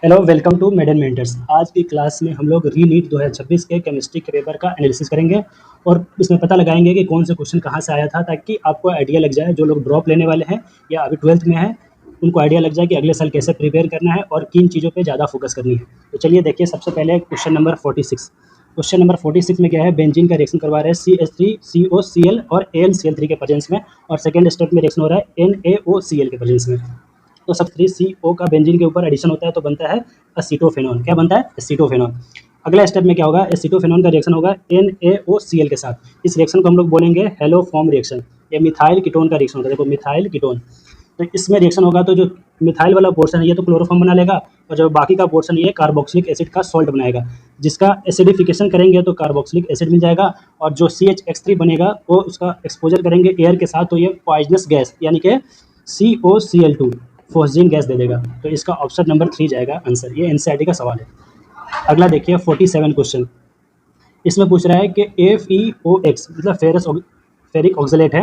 Hello, welcome to Maiden Mentors. आज की class में हम लोग रीनीट 2026 के केमिस्ट्री के पेपर का एनालिसिस करेंगे और इसमें पता लगाएंगे कि कौन से क्वेश्चन कहाँ से आया था, ताकि आपको आइडिया लग जाए। जो लोग ड्रॉप लेने वाले हैं या अभी 12th में हैं, उनको आइडिया लग जाए कि अगले साल कैसे प्रिपेयर करना है और किन चीज़ों पे ज़्यादा फोकस करनी है। तो चलिए देखिए, सबसे पहले क्वेश्चन नंबर 46। क्वेश्चन नंबर 46 में क्या है, बेंजीन का रिएक्शन करवा रहे हैं CH3COCl और AlCl3 के प्रेजेंस में, और सेकेंड स्टेप में रिएक्शन हो रहा है NaOCl के प्रेजेंस में। तो सब 3CO का बेंजीन के ऊपर एडिशन होता है तो बनता है एसीटोफेनॉन। क्या बनता है? एसीटोफेनॉन। अगला स्टेप में क्या होगा, एसीटोफेनॉन का रिएक्शन होगा NaOCl के साथ। इस रिएक्शन को हम लोग बोलेंगे हेलो फॉर्म रिएक्शन। ये मिथाइल कीटोन का रिएक्शन होता है। देखो, मिथाइल कीटोन। तो इसमें रिएक्शन होगा तो जो मिथाइल वाला पोर्शन है ये तो क्लोरोफॉर्म बना लेगा, और जो बाकी का पोर्शन ये कार्बोक्सिलिक एसिड का सॉल्ट बनाएगा, जिसका एसिडिफिकेशन करेंगे तो कार्बोक्सिलिक एसिड मिल जाएगा। और जो CH3 बनेगा वो उसका एक्सपोजर करेंगे एयर के साथ तो ये पॉइजनस गैस यानी कि COCl2 फॉस्जीन गैस दे देगा। तो इसका ऑप्शन नंबर 3 जाएगा आंसर। ये एनसीईआरटी का सवाल है। अगला देखिए 47 क्वेश्चन। इसमें पूछ रहा है कि FeOX मतलब फेरिक ऑक्सलेट है।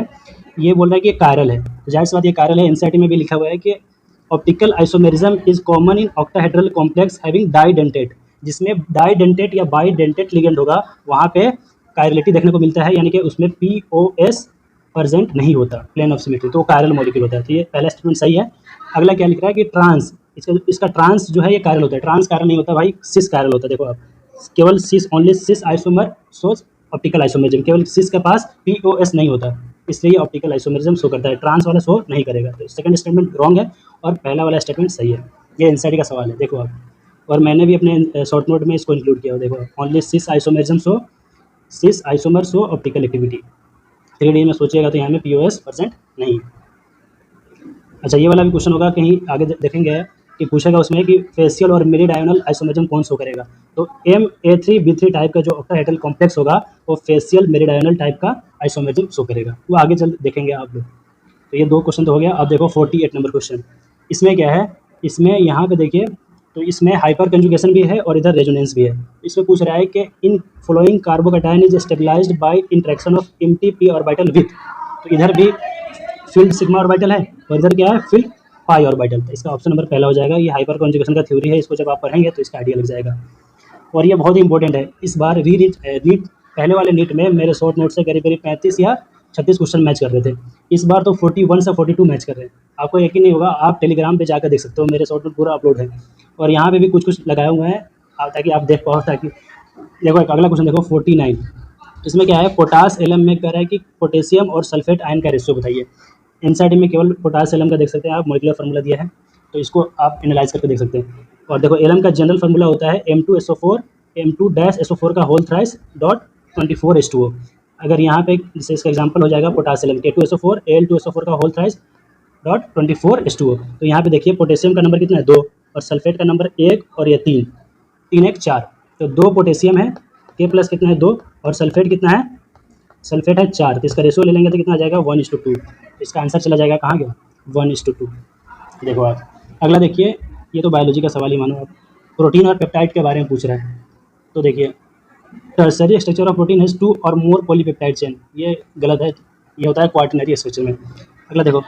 ये बोल रहा है कि कायरल है, तो जाहिर सी बात ये कायरल है। एनसीईआरटी में भी लिखा हुआ है कि optical isomerism is common in octahedral complex having डाइडेंटेट। जिसमें डाइडेंटेट या बाइडेंटेट लिगेंड होगा वहाँ पे कायरलिटी देखने को मिलता है, यानी कि उसमें POS प्रेजेंट नहीं होता, प्लेन ऑफ सिमेट्री, तो कायरल मॉलिक्यूल होता है। तो ये पहला स्टेटमेंट सही है। अगला क्या लिख रहा है कि ट्रांस, इसका ट्रांस जो है ये कायरल होता है। ट्रांस कायरल नहीं होता भाई, सिस कायरल होता है। देखो आप, केवल cis, only cis isomer shows optical isomerism. केवल सिस के पास POS नहीं होता, इसलिए ऑप्टिकल आइसोमेरिज्म शो करता है। ट्रांस वाला शो नहीं करेगा। तो सेकंड स्टेटमेंट रॉन्ग है और पहला वाला स्टेटमेंट सही है। ये एनसीईआरटी का सवाल है, देखो आप। और मैंने भी अपने शॉर्ट नोट में इसको इंक्लूड किया हो। देखो, only cis isomerism show, cis isomer show optical activity. 3D में सोचिएगा तो यहाँ में POS प्रेजेंट नहीं। अच्छा, ये वाला भी क्वेश्चन होगा, कहीं आगे देखेंगे कि पूछेगा उसमें कि फेशियल और मेरिडायनल आइसोमेरिज्म कौन शो करेगा। तो MA3B3 टाइप का जो ऑक्टाहेड्रल कॉम्प्लेक्स होगा वो फेशियल मेरिडायनल टाइप का आइसोमेरिज्म शो करेगा। वो आगे चल देखेंगे आप लोग। तो ये 2 क्वेश्चन तो हो गया। अब देखो 48 नंबर क्वेश्चन। इसमें क्या है, इसमें यहाँ पे देखिए, तो इसमें हाइपर कंजुगेशन भी है और इधर रेजोनेंस भी है। इसमें पूछ रहा है कि इन following carbocation is stabilized by interaction of empty orbital with. तो इधर भी फील्ड सिग्मा ऑर्बिटल है और इधर क्या है, फील्ड पाई ऑर्बिटल। तो इसका ऑप्शन नंबर पहला हो जाएगा। ये हाइपर कंजुगेशन का थ्योरी है, इसको जब आप पढ़ेंगे तो इसका आइडिया लग जाएगा। और ये बहुत ही इंपॉर्टेंट है। इस बार नीट पहले वाले नीट में मेरे शॉर्ट नोट से करीब करीब 35 या 36 क्वेश्चन मैच कर रहे थे। इस बार तो 41 से 42 मैच कर रहे हैं। आपको यकीन नहीं होगा, आप टेलीग्राम पे जाकर देख सकते हो, मेरे शॉर्ट नोट पूरा अपलोड है। और यहाँ पे भी कुछ कुछ लगाए हुए हैं ताकि आप देख पाओ। ताकि देखो, एक अगला क्वेश्चन देखो 49। इसमें क्या है, पोटास एलम में कह रहा है कि पोटेशियम और सल्फेट आयन का रेशियो बताइए। एनसीईआरटी में केवल पोटास एलम का देख सकते हैं आप, मॉलिक्यूलर फार्मूला दिया है, तो इसको आप एनालाइज करके देख सकते हैं। और देखो, एलम का जनरल फार्मूला होता है M2SO4 M2-SO4 का होल थ्राइस डॉट 24H2O। अगर यहाँ पे जैसे इसका एग्जांपल हो जाएगा पोटासियम K2SO4 Al2SO4 का होल थ्राइस डॉट 24H2O। तो यहाँ पे देखिए, पोटेशियम का नंबर कितना है, 2, और सल्फेट का नंबर 1 और ये 3, 3 1 4। तो 2 पोटेशियम है, K प्लस कितना है 2, और सल्फेट कितना है, सल्फेट है 4। तो इसका रेशियो ले लेंगे तो कितना आ जाएगा 1:2। इसका आंसर चला जाएगा कहाँ गया, 1:2। देखो आप, अगला देखिए, ये तो बायोलॉजी का सवाल ही मानो आप। प्रोटीन और पेप्टाइड के बारे में पूछ रहा है। तो देखिए, tertiary structure of protein has 2 और मोर पॉलीपेप्टाइड चेन। ये गलत है, ये होता है क्वाटरनरी स्ट्रक्चर में। अगला देखो,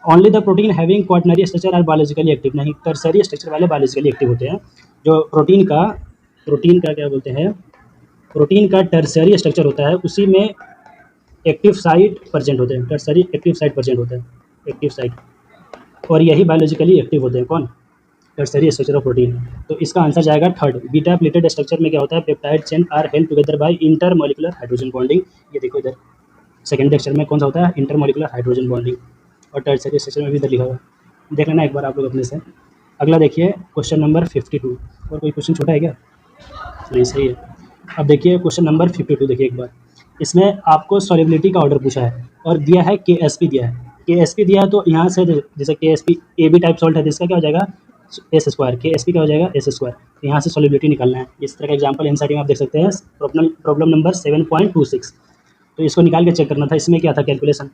only the protein having quaternary structure are biologically active. नहीं, टर्सरी स्ट्रक्चर वाले बायोलॉजिकली एक्टिव होते हैं। जो प्रोटीन का क्या बोलते हैं, प्रोटीन का टर्सरी स्ट्रक्चर होता है, उसी में एक्टिव साइट प्रेजेंट होते हैं। टर्सरी एक्टिव साइट प्रेजेंट होता है, एक्टिव साइट, और यही बायोलॉजिकली एक्टिव होते हैं। कौन? Tertiary structure of protein. तो इसका आंसर जाएगा थर्ड। बीटा प्लेटेड स्ट्रक्चर में क्या होता है, peptide chain are held together by intermolecular hydrogen bonding. ये देखो इधर सेकेंड लेक्चर में कौन सा होता है, इंटरमॉलिक्यूलर हाइड्रोजन बॉन्डिंग। और टर्सरी स्ट्रक्चर में भी इधर लिखा हुआ है, देख लेना एक बार आप लोग अपने से। अगला देखिए क्वेश्चन नंबर 52। और कोई क्वेश्चन छोटा है क्या? नहीं, सही है। अब देखिए क्वेश्चन नंबर 52, देखिए एक बार। इसमें आपको सॉल्युबिलिटी का ऑर्डर पूछा है और दिया है KSP दिया है। KSP दिया है तो यहाँ से जैसे KSP AB टाइप सॉल्ट है तो इसका क्या हो जाएगा, S²। KSP क्या हो जाएगा, S²। तो यहाँ से सॉल्युबिलिटी निकालना है। इस तरह का एग्जांपल एनसीईआरटी में आप देख सकते हैं, प्रॉब्लम नंबर 7.26। तो इसको निकाल के चेक करना था। इसमें क्या था, कैलकुलेशन,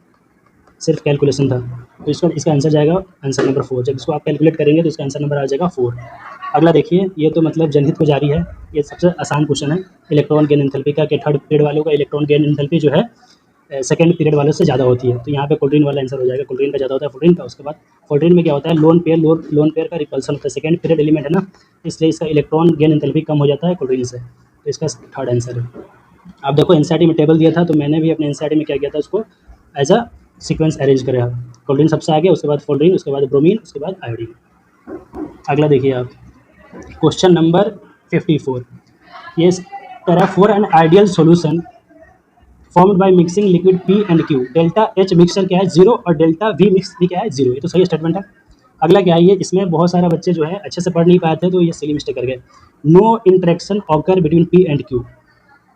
सिर्फ कैलकुलेशन था। तो इसका आंसर जाएगा आंसर नंबर 4। जब इसको आप कैलकुलेट करेंगे तो इसका आंसर नंबर आ जाएगा 4। अगला देखिए, ये तो मतलब जनहित को जारी है। ये सबसे आसान क्वेश्चन है इलेक्ट्रॉन गेन एंथैल्पी का, कि थर्ड पीरियड वालों का इलेक्ट्रॉन गेन एंथैल्पी जो है सेकंड पीरियड वालों से ज़्यादा होती है। तो यहाँ पे कोल्ड्रिन वाला आंसर हो जाएगा, कोल्ड्रिन का ज़्यादा होता है फ्लोरीन का। उसके बाद फ्लोरीन में क्या होता है, लोन पेयर का रिपल्सन होता है, सेकंड पीरियड एलिमेंट है ना, इसलिए इसका इलेक्ट्रॉन गेन एंथैल्पी कम हो जाता है कोल्ड्रिन से। तो इसका थर्ड आंसर है। आप देखो एनसीईआरटी में टेबल दिया था, तो मैंने भी अपने एनसीईआरटी में क्या किया था, उसको एज अ सीक्वेंस अरेंज करा। कोल्ड्रिन सबसे आगे, उसके बाद फ्लोरीन, उसके बाद ब्रोमीन, उसके बाद आयोडीन। अगला देखिए आप, क्वेश्चन नंबर 54। ये कह रहा है for an ideal solution formed by mixing liquid P and Q, delta H mixture क्या है 0 और डेल्टा वी मिक्स भी क्या है 0। ये तो सही स्टेटमेंट है। अगला क्या है, ये इसमें बहुत सारे बच्चे जो है अच्छे से पढ़ नहीं पाए थे, तो ये सिली मिस्टेक कर गए। No interaction occur between P and Q.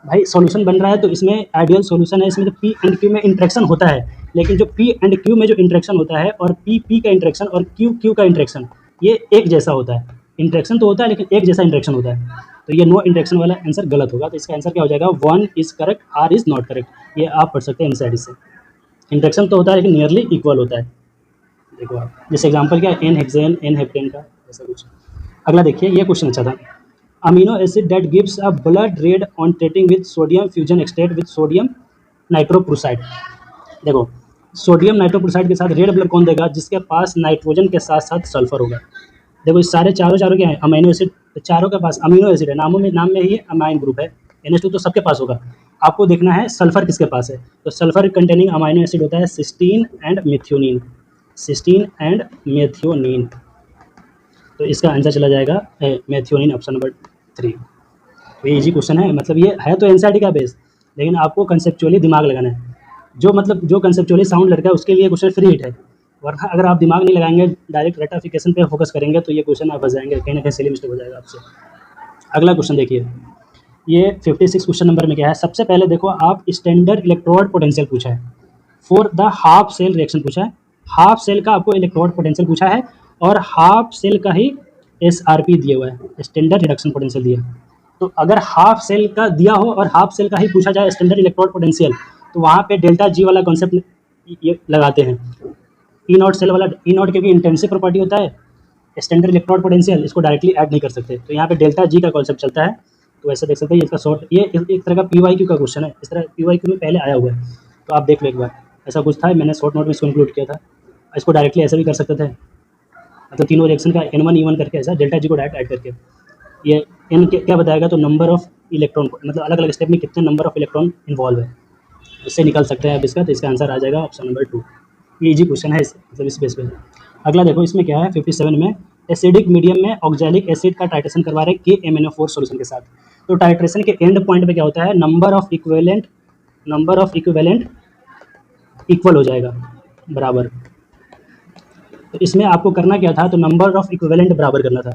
भाई सॉल्यूशन बन रहा है तो इसमें आइडियल सॉल्यूशन है, इसमें तो पी एंड क्यू में इंटरेक्शन होता है, लेकिन जो पी एंड क्यू में जो इंटरेक्शन होता है और पी का इंटरेक्शन और क्यू का इंटरेक्शन ये एक जैसा होता है। इंटरेक्शन तो होता है लेकिन एक जैसा इंटरेक्शन होता है। तो ये नो इंटरेक्शन वाला आंसर गलत होगा। तो इसका आंसर क्या हो जाएगा, 1 is correct, R is not correct. ये आप पढ़ सकते हैं एनसीईआरटी से। इंटरेक्शन तो होता है लेकिन नियरली इक्वल होता है। देखो आप, जैसे एग्जांपल क्या है, एन हेक्सेन, एन हेप्टेन का, ऐसा कुछ। अगला देखिए, ये क्वेश्चन अच्छा था। Amino acid that gives a blood red on treating with sodium fusion extract with sodium nitroprusside. देखो सोडियम नाइट्रोप्रोसाइड के साथ रेड ब्लड कौन देगा, जिसके पास नाइट्रोजन के साथ साथ सल्फर होगा। देखो इस सारे चारों क्या है, अमीनो एसिड, चारों के पास अमीनो एसिड है, नाम में ही अमाइन ग्रुप है। NH2 तो सबके पास होगा, आपको देखना है सल्फर किसके पास है। तो सल्फर कंटेनिंग अमीनो एसिड होता है cysteine and methionine, cysteine and methionine. तो इसका आंसर चला जाएगा मेथियोनिन, ऑप्शन नंबर 3। तो ये इजी क्वेश्चन है, मतलब ये है तो एनसीईआरटी का बेस, लेकिन आपको कंसेप्चुअली दिमाग लगाना है। जो कंसेप्चुअली साउंड लड़का है उसके लिए क्वेश्चन फ्री हिट है, वरना अगर आप दिमाग नहीं लगाएंगे, डायरेक्ट रेक्टिफिकेशन पे फोकस करेंगे, तो ये क्वेश्चन आप फंस जाएंगे, कहीं ना कहीं सिली मिस्टेक हो जाएगा आपसे। अगला क्वेश्चन देखिए, ये 56 क्वेश्चन नंबर में क्या है। सबसे पहले देखो आप, स्टैंडर्ड इलेक्ट्रोड पोटेंशियल पूछा है, for the half cell reaction पूछा है। हाफ सेल का आपको इलेक्ट्रोड पोटेंशियल पूछा है, और हाफ सेल का ही SRP दिया हुआ है, स्टैंडर्ड रिडक्शन पोटेंशियल दिया। तो अगर हाफ सेल का दिया हो और हाफ सेल का ही पूछा जाए स्टैंडर्ड इलेक्ट्रोड पोटेंशियल, तो वहाँ पे डेल्टा G वाला कॉन्सेप्ट ये लगाते हैं। ई नॉट सेल वाला, ई नॉट क्योंकि इंटेंसिव प्रॉपर्टी होता है, स्टैंडर्ड इलेक्ट्रोड पोटेंशियल इसको डायरेक्टली ऐड नहीं कर सकते, तो यहाँ पे डेल्टा G का कॉन्सेप्ट चलता है। तो ऐसा देख सकते हैं, इसका शॉर्ट, ये एक तरह का PYQ का क्वेश्चन है, इस तरह PYQ में पहले आया हुआ है, तो आप देख लो एक बार, ऐसा कुछ था, मैंने शॉर्ट नोट में इसको इंक्लूड किया था। इसको डायरेक्टली ऐसा भी कर सकते थे, मतलब तीनों रिएक्शन का N1 E1 करके, ऐसा डेल्टा G को डायरेक्ट ऐड करके। ये N क्या बताएगा, तो नंबर ऑफ इलेक्ट्रॉन, मतलब अलग अलग स्टेप में कितने नंबर ऑफ इलेक्ट्रॉन इन्वॉल्व है, इससे निकल सकते हैं आप इसका। तो इसका आंसर आ जाएगा ऑप्शन नंबर 2। ये इजी क्वेश्चन है, मतलब इस बेस पे। अगला देखो, इसमें क्या है 57 में, एसिडिक मीडियम में ऑक्जेलिक एसिड का टाइट्रेशन करवा रहे हैं KMnO4 सॉल्यूशन के साथ। तो टाइट्रेशन के एंड पॉइंट पे क्या होता है, नंबर ऑफ इक्विवेलेंट इक्वल हो जाएगा, बराबर। तो इसमें आपको करना क्या था, तो नंबर ऑफ इक्विवेलेंट बराबर करना था।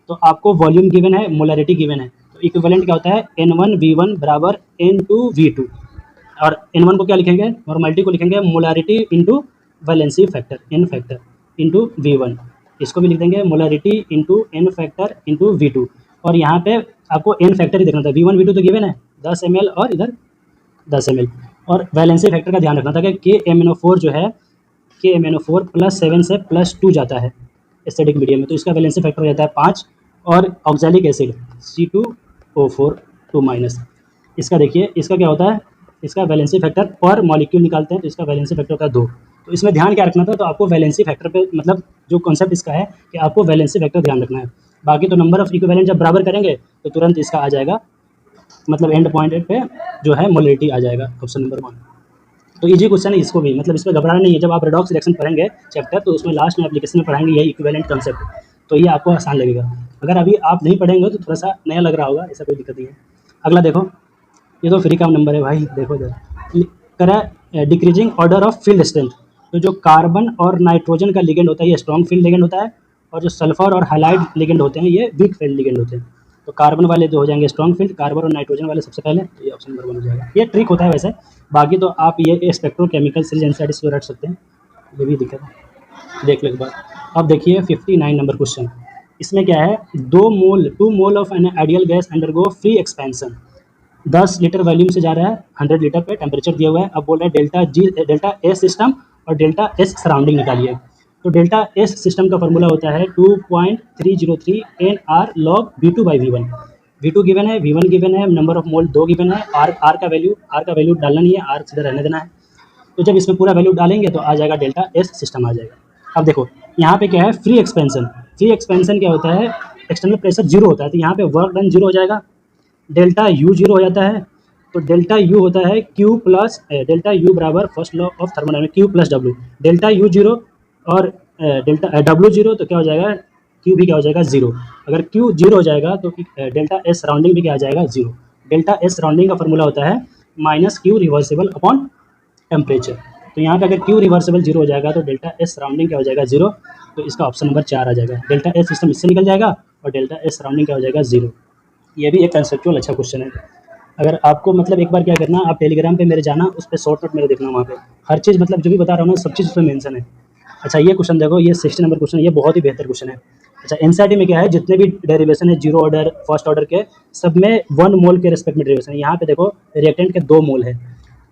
तो आपको वॉल्यूम गिवन है, मोलरिटी गिवन है, तो इक्विवेलेंट क्या होता है, N1V1 बराबर N2V2। और N1 को क्या लिखेंगे, नॉर्मलिटी को लिखेंगे molarity into valency factor, N factor into V1। इसको भी लिख देंगे molarity into N factor into V2। और यहाँ पे आपको N फैक्टर ही देखना था, V1 V2 तो गिवन है 10 ml और इधर 10 ml। और वैलेंसी फैक्टर का ध्यान रखना था कि KMnO4 जो है, KMnO4 +7 से +2 जाता है एसिडिक मीडियम में, तो इसका वैलेंसी फैक्टर हो जाता है 5। और ऑक्जेलिक एसिड C2O4 2-। इसका देखिए, इसका क्या होता है, इसका वैलेंसी फैक्टर पर मॉलिक्यूल निकालते हैं, तो इसका वैलेंसी फैक्टर होता है 2। तो इसमें ध्यान क्या रखना था, तो आपको वैलेंसी फैक्टर पे, मतलब जो कॉन्सेप्ट इसका है कि आपको वैलेंसी फैक्टर ध्यान रखना है। बाकी तो नंबर ऑफ इक्विवेलेंट जब बराबर करेंगे तो तुरंत इसका आ जाएगा, मतलब एंड पॉइंट पे जो है मोलरिटी आ जाएगा, ऑप्शन नंबर 1। तो इजी क्वेश्चन है, इसको भी मतलब इसमें घबराना नहीं है। जब आप रेडॉक्स रिएक्शन पढ़ेंगे चैप्टर, तो उसमें लास्ट में एप्लीकेशन में पढ़ाएंगे यही इक्विवेलेंट कॉन्सेप्ट, तो ये आपको आसान लगेगा। अगर अभी आप नहीं पढ़ेंगे तो थोड़ा सा नया लग रहा होगा, ऐसा कोई दिक्कत नहीं है। अगला देखो, ये तो फ्री का नंबर है भाई, देखो जरा करा, decreasing order of field strength. तो जो कार्बन और नाइट्रोजन का लिगेंड होता है ये स्ट्रॉन्ग फील्ड लिगेंड होता है, और जो सल्फर और हाइलाइड लिगेंड होते हैं ये वीक फील्ड लिगेंड होते हैं। तो कार्बन वाले जो हो जाएंगे स्ट्रॉन्ग फील्ड, कार्बन और नाइट्रोजन वाले सबसे पहले, तो ये ऑप्शन नंबर 1 हो जाएगा। ये ट्रिक होता है वैसे, बाकी तो आप ये स्पेक्ट्रोकेमिकल सीरीज एनसीईआरटी से रट सकते हैं, ये भी दिक्कत है, देख लो एक बार। अब देखिए 59 नंबर क्वेश्चन, इसमें क्या है, 2 mole of an ideal gas undergo free expansion. 10 litre volume से जा रहा है 100 लीटर पे, टेम्परेचर दिया हुआ है। अब बोल रहा है डेल्टा एस सिस्टम और डेल्टा एस सराउंडिंग निकालिए। तो डेल्टा एस सिस्टम का फॉर्मूला होता है 2.303 NR log V2/V1। V2 given है, V1 गिवन है, नंबर ऑफ मोल 2 गिवन है, R का वैल्यू डालना नहीं है, R सीधा रहने देना है। तो जब इसमें पूरा वैल्यू डालेंगे तो आ जाएगा डेल्टा एस सिस्टम आ जाएगा। अब देखो यहाँ पे क्या है, फ्री एक्सपेंशन। फ्री एक्सपेंशन क्या होता है, एक्सटर्नल प्रेशर जीरो होता है, तो यहाँ पे वर्क डन जीरो हो जाएगा, डेल्टा यू जीरो हो जाता है। तो डेल्टा यू होता है क्यू प्लस डेल्टा यू बराबर first law of thermodynamics Q plus W. Delta U zero और डेल्टा डब्ल्यू जीरो, तो क्या हो जाएगा, क्यू भी क्या हो जाएगा, जीरो। अगर क्यू जीरो हो जाएगा तो डेल्टा एस सराउंडिंग भी क्या आ जाएगा, जीरो। डेल्टा एस सराउंडिंग का फॉर्मूला होता है minus Q reversible upon temperature. तो यहाँ पे अगर क्यू रिवर्सिबल जीरो हो जाएगा तो डेल्टा एस सराउंडिंग क्या हो जाएगा, जीरो। तो इसका ऑप्शन नंबर 4 आ जाएगा। डेल्टा एस सिस्टम इससे निकल जाएगा और डेल्टा एस सराउंडिंग क्या हो जाएगा, जीरो। ये भी एक कंसेप्चुअल अच्छा क्वेश्चन है। अगर आपको मतलब एक बार क्या करना, आप टेलीग्राम पे मेरे जाना, उस पर शॉर्ट नोट मेरे देखना, वहाँ पे हर चीज़ मतलब जो भी बता रहा हूँ ना, सब चीज़ उसमें मेंशन है। अच्छा ये क्वेश्चन देखो, ये 60 नंबर क्वेश्चन, ये बहुत ही बेहतर क्वेश्चन है। अच्छा एनसीईआरटी में क्या है, जितने भी डेरिवेशन है जीरो ऑर्डर फर्स्ट ऑर्डर के, सब में 1 मोल के रेस्पेक्ट में डेरिवेशन है। यहाँ पे देखो रिएक्टेंट के 2 मोल है,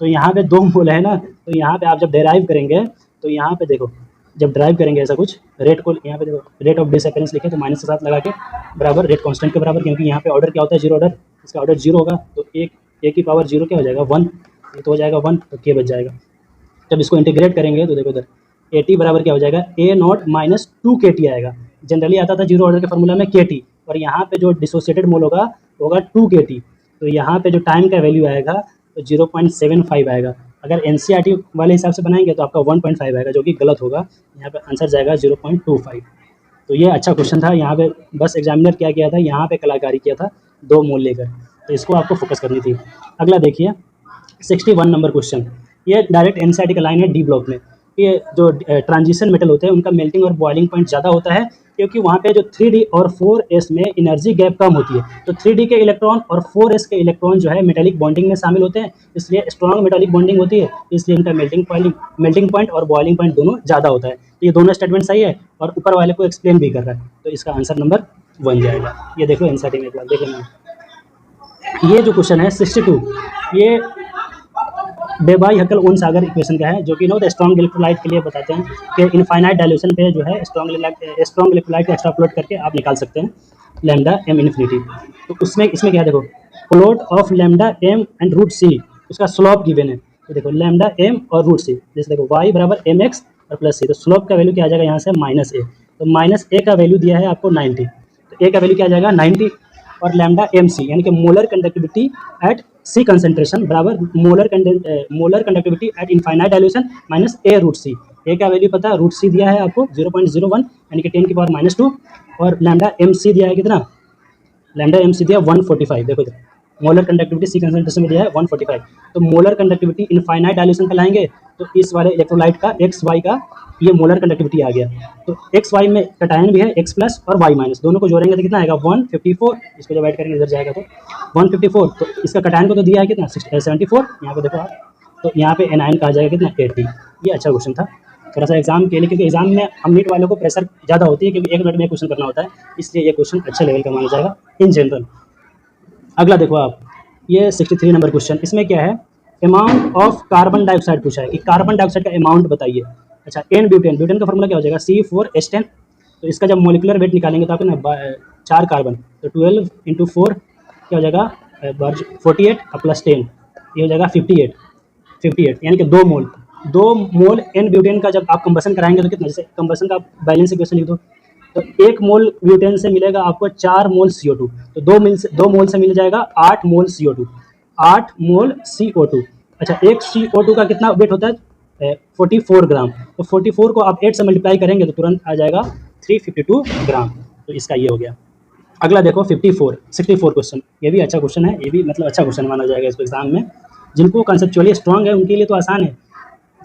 तो यहाँ पे 2 मोल है ना, तो यहाँ पे आप जब डेराइव करेंगे तो यहाँ पे देखो, जब ड्राइव करेंगे ऐसा कुछ रेट को, यहाँ पे देखो रेट ऑफ डिसअपेरेंस लिखे तो माइनस के साथ लगा के बराबर रेट कांस्टेंट के बराबर, क्योंकि यहाँ पे ऑर्डर क्या होता है, जीरो ऑर्डर, इसका ऑर्डर जीरो होगा, तो एक की पावर जीरो क्या हो जाएगा, 1, ये तो हो जाएगा 1, तो के बच जाएगा। जब इसको इंटीग्रेट करेंगे तो देखो इधर ए टी बराबर क्या हो जाएगा, ए नॉट माइनस 2 के टी आएगा। जनरली आता था जीरो ऑर्डर के फॉर्मूला में के टी, और यहाँ पे जो डिसोसिएटेड मोल होगा होगा 2 के टी। तो यहाँ पे जो टाइम का वैल्यू आएगा तो 0.75 आएगा। अगर एनसीईआरटी वाले हिसाब से बनाएंगे तो आपका 1.5 आएगा, जो कि गलत होगा। यहाँ पे आंसर जाएगा 0.25। तो ये अच्छा क्वेश्चन था। यहाँ पे बस एग्जामिनर क्या किया था, यहाँ पे कलाकारी किया था 2 मोल लेकर, तो इसको आपको फोकस करनी थी। अगला देखिए 61 नंबर क्वेश्चन, ये डायरेक्ट एनसीईआरटी का लाइन है डी ब्लॉक में। ये जो ट्रांजिशन मेटल होते हैं उनका मेल्टिंग और बॉइलिंग पॉइंट ज़्यादा होता है, क्योंकि वहाँ पे जो 3D और 4s में एनर्जी गैप कम होती है। तो 3D के इलेक्ट्रॉन और 4s के इलेक्ट्रॉन जो है मेटालिक बॉन्डिंग में शामिल होते हैं, इसलिए स्ट्रॉन्ग मेटालिक बॉन्डिंग होती है, इसलिए इनका मेल्टिंग पॉइंट और बॉइलिंग पॉइंट दोनों ज़्यादा होता है। तो ये दोनों स्टेटमेंट सही है और ऊपर वाले को एक्सप्लेन भी कर रहा है, तो इसका आंसर नंबर 1 जाएगा। ये देख लो एनसीईआरटी में, एक बार देख लेना। ये जो क्वेश्चन है 62, ये डेबाई हकल ओन सागर इक्वेशन का है, जो कि नो द स्ट्रॉन्ग इलेक्ट्रोलाइट के लिए बताते हैं कि इनफाइनाइट डाइल्यूशन पे जो है स्ट्रॉन्ग इलेक्ट्रोलाइट को एक्सट्रापोलेट करके आप निकाल सकते हैं लैम्डा एम इन्फिनिटी। तो उसमें इसमें क्या है, देखो plot of lambda m and root c, उसका स्लोप गिवन है। तो देखो लैम्डा एम और रूट सी, जैसे देखो वाई बराबर एम एक्स और प्लस सी, तो स्लोप का वैल्यू क्या आ जाएगा यहाँ से माइनस ए। तो माइनस ए का वैल्यू दिया है आपको 90, तो ए का वैल्यू क्या आ जाएगा 90, और लैम्डा एम सी यानी कि molar conductivity at c concentration बराबर molar conductivity at infinite dilution minus a root c. A का वैल्यू पता है, रूट सी दिया है आपको 0.01 यानी कि 10 की पावर -2, और लैम्डा एम सी दिया है कितना, लैम्डा एम सी दिया 145। देखो इधर मोलर कंडक्टिविटी सी कंसंट्रेशन में दिया है 145, तो मोलर कंडक्टिविटी इनफाइनाइट डाइल्यूशन पे लाएंगे तो इस वाले इलेक्ट्रोलाइट का एक्स वाई का ये मोलर कंडक्टिविटी आ गया। तो एक्स वाई में कटायन भी है, एक्स प्लस और वाई माइनस, दोनों को जोड़ेंगे तो कितना आएगा 154। इसको जब ऐड करेंगे इधर जाएगा तो 154। तो इसका कटायन को तो दिया है कितना 74, यहाँ पे देखो आप, तो यहाँ पे एनायन का आ जाएगा कितना 80। ये अच्छा क्वेश्चन था थोड़ा सा एग्जाम के लिए, क्योंकि एग्जाम में हम नीट वालों को प्रेशर ज़्यादा होती है, क्योंकि 1 मिनट में क्वेश्चन करना होता है, इसलिए ये क्वेश्चन अच्छा लेवल का माना जाएगा इन जनरल। अगला देखो आप, ये 63 नंबर क्वेश्चन, इसमें क्या है, अमाउंट ऑफ कार्बन डाइऑक्साइड पूछा है कि कार्बन डाइऑक्साइड का अमाउंट बताइए। अच्छा एन ब्यूटेन, ब्यूटेन का फॉर्मूला क्या हो जाएगा C4H10। तो इसका जब मोलिकुलर वेट निकालेंगे तो आपको ना 4 कार्बन, तो 12 × 4 क्या हो जाएगा 48 प्लस 10, ये हो जाएगा 58 यानी कि 2 मोल एन ब्यूटेन का जब आप कंबसन कराएंगे तो कितना, जैसे कंबसन का बैलेंस इक्वेशन लिख दो, तो 1 मोल ब्यूटेन से मिलेगा आपको 4 मोल CO2, तो 2 मोल से मिल जाएगा 8 मोल CO2, 8 मोल CO2। अच्छा एक CO2 का कितना वेट होता है 44 ग्राम, तो 44 को आप 8 से मल्टीप्लाई करेंगे तो तुरंत आ जाएगा 352 ग्राम। तो इसका ये हो गया। अगला देखो 64 क्वेश्चन, ये भी अच्छा क्वेश्चन है, ये भी मतलब अच्छा क्वेश्चन माना जाएगा इसको एग्जाम में। जिनको कंसेप्चुअली स्ट्रॉन्ग है उनके लिए तो आसान है,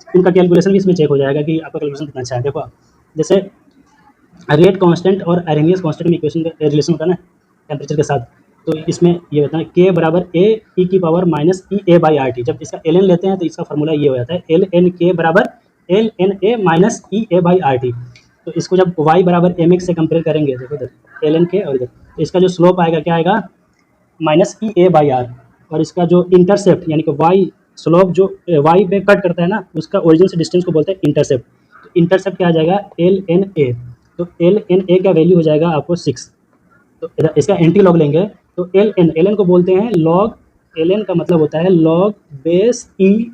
उनका कैलकुलेशन भी इसमें चेक हो जाएगा कि आपका कैलकुलेशन कितना अच्छा है। देखो जैसे रेट कांस्टेंट और आर्हेनियस कांस्टेंट में इक्वेशन का रिलेशन होता है ना टेम्परेचर के साथ, तो इसमें ये होता है K बराबर A e⁻⁻ जब इसका ln लेते हैं तो इसका फॉर्मूला ये हो जाता है ln बराबर ln तो इसको जब y बराबर mx से कंपेयर करेंगे, देखो इधर ln और इधर, तो इसका जो स्लोप आएगा क्या आएगा -EA/r, और इसका जो इंटरसेप्ट यानी कि y स्लोप जो y पे कट करता है ना, उसका ओरिजिन से डिस्टेंस को बोलते हैं इंटरसेप्ट। तो इंटरसेप्ट क्या आ जाएगा ln, तो ln का वैल्यू हो जाएगा आपको 6। तो इसका एंटी लॉग लेंगे तो ln को बोलते हैं लॉग, ln का मतलब होता है लॉग बेस e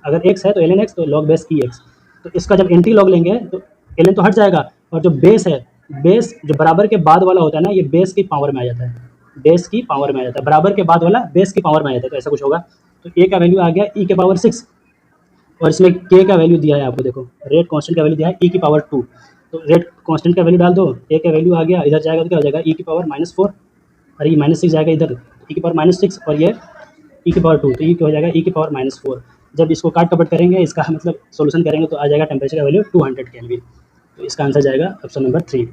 अगर x है तो ln x, तो log बेस ई एक्स। तो इसका जब एंटी लॉग लेंगे तो ln तो हट जाएगा, और जो बेस है, बेस जो बराबर के बाद वाला होता है ना, ये बेस की पावर में आ जाता है, बेस की पावर में आ जाता है, बराबर के बाद वाला बेस की पावर में आ जाता है, तो ऐसा कुछ होगा। तो a का वैल्यू आ गया e के पावर 6, और इसमें k का वैल्यू दिया है आपको, देखो रेट कांस्टेंट का वैल्यू दिया है e की पावर 2, तो रेट कांस्टेंट का वैल्यू डाल दो, a का वैल्यू आ गया, इधर जाएगा तो क्या हो जाएगा e की पावर -4, और ये -6 जाएगा इधर, e की पावर -6, और ये e की पावर 2, तो ये क्या हो जाएगा e की पावर -4। जब इसको काट कपट करेंगे, इसका मतलब सोल्यूशन करेंगे, तो आ जाएगा टेम्परेचर का वैल्यू 200 केल्विन। तो इसका आंसर जाएगा ऑप्शन नंबर 3।